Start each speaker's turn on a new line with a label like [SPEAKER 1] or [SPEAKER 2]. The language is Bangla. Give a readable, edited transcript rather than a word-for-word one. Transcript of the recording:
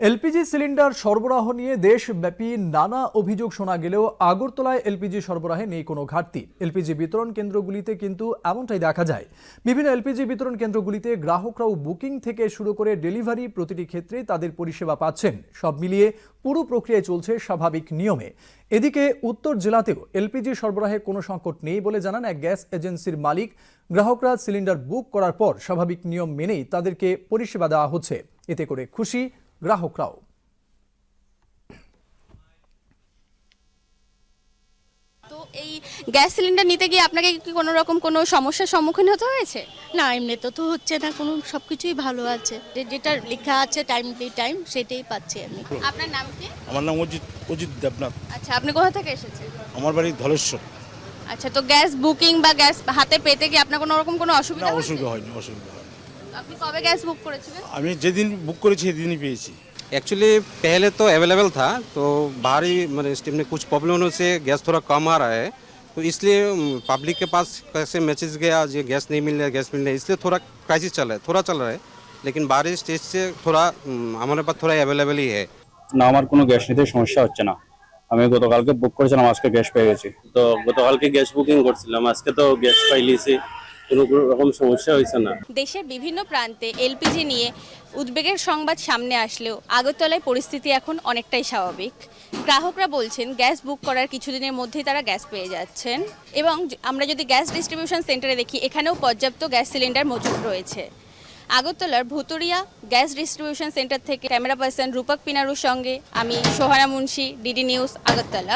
[SPEAKER 1] এলপিজি সিলিন্ডার সরবরাহ নিয়ে দেশব্যাপী নানা অভিযোগ শোনা গেলেও আগরতলায় এলপিজি সরবরাহে নেই কোনো ঘাটতি। এলপিজি বিতরণ কেন্দ্রগুলিতে কিন্তু এমনটাই দেখা যায়। বিভিন্ন এলপিজি বিতরণ কেন্দ্রগুলিতে গ্রাহকরাও বুকিং থেকে শুরু করে ডেলিভারি প্রতিটি ক্ষেত্রে তাদের পরিষেবা পাচ্ছেন। সব মিলিয়ে পুরো প্রক্রিয়া চলছে স্বাভাবিক নিয়মে। এদিকে উত্তর জেলাতেও এলপিজি সরবরাহে কোনো সংকট নেই বলে জানান এক গ্যাস এজেন্সির মালিক। গ্রাহকরা সিলিন্ডার বুক করার পর স্বাভাবিক নিয়ম মেনেই তাদেরকে পরিষেবা দেওয়া হচ্ছে। এতে করে খুশি গ্রাহকরাও।
[SPEAKER 2] তো এই গ্যাস সিলিন্ডার নিতে গিয়ে আপনাকে কি কোনো রকম কোনো সমস্যার সম্মুখীন হতে হয়েছে?
[SPEAKER 3] না, এমনিতে তো হচ্ছে না, কোনো সবকিছুই ভালো আছে। যেটা লেখা আছে টাইম সেটাই পাচ্ছি আমি।
[SPEAKER 2] আপনার নাম কি?
[SPEAKER 4] আমার নাম অজিত অজিত দেবনাথ।
[SPEAKER 2] আচ্ছা, আপনি কোথা থেকে এসেছেন?
[SPEAKER 4] আমার বাড়ি ধলেশ্বর।
[SPEAKER 2] আচ্ছা, তো গ্যাস বুকিং বা গ্যাস হাতে পেতে কি আপনার কোনো রকম কোনো
[SPEAKER 4] না,
[SPEAKER 2] অসুবিধা হয়েছে?
[SPEAKER 4] অসুবিধা হয়নি, অসুবিধা হয়নি।
[SPEAKER 2] আপনি কবে গ্যাস বুক করেছিলেন?
[SPEAKER 4] আমি যেদিন বুক করেছি সেদিনই পেয়েছি।
[SPEAKER 5] एक्चुअली पहले तो अवेलेबल था, तो बाहरी मतलब स्टीम में कुछ प्रॉब्लम से गैस थोड़ा कम आ रहा है, तो इसलिए पब्लिक के पास कैसे मैसेज गया ये गैस नहीं मिल रहा है, गैस मिल रहा है, इसलिए थोड़ा क्राइसिस चल रहा है, थोड़ा चल रहा है। लेकिन बाहरी स्टेज से थोड़ा हमारे पास थोड़ा अवेलेबल ही है।
[SPEAKER 6] না, আমার কোনো গ্যাস নিতে সমস্যা হচ্ছে না। আমি গতকালকে বুক করেছিলাম, আজকে গ্যাস পেয়ে গেছি।
[SPEAKER 7] তো গতকালকে গ্যাস বুকিং করছিলাম, আজকে তো গ্যাস পাইলিছি, কোনো রকম সমস্যা হয়েছে না।
[SPEAKER 2] দেশের বিভিন্ন প্রান্তে এলপিজি নিয়ে উদ্বেগের সংবাদ সামনে আসলেও আগরতলায় পরিস্থিতি এখন অনেকটাই স্বাভাবিক। গ্রাহকরা বলছেন গ্যাস বুক করার কিছুদিনের মধ্যেই তারা গ্যাস পেয়ে যাচ্ছেন, এবং আমরা যদি গ্যাস ডিস্ট্রিবিউশন সেন্টারে দেখি এখানেও পর্যাপ্ত গ্যাস সিলিন্ডার মজুদ রয়েছে। আগরতলার ভুতুরিয়া গ্যাস ডিস্ট্রিবিউশন সেন্টার থেকে ক্যামেরা পার্সন রূপক পিনারুর সঙ্গে আমি সোহানা মুন্সি, ডিডি নিউজ, আগরতলা।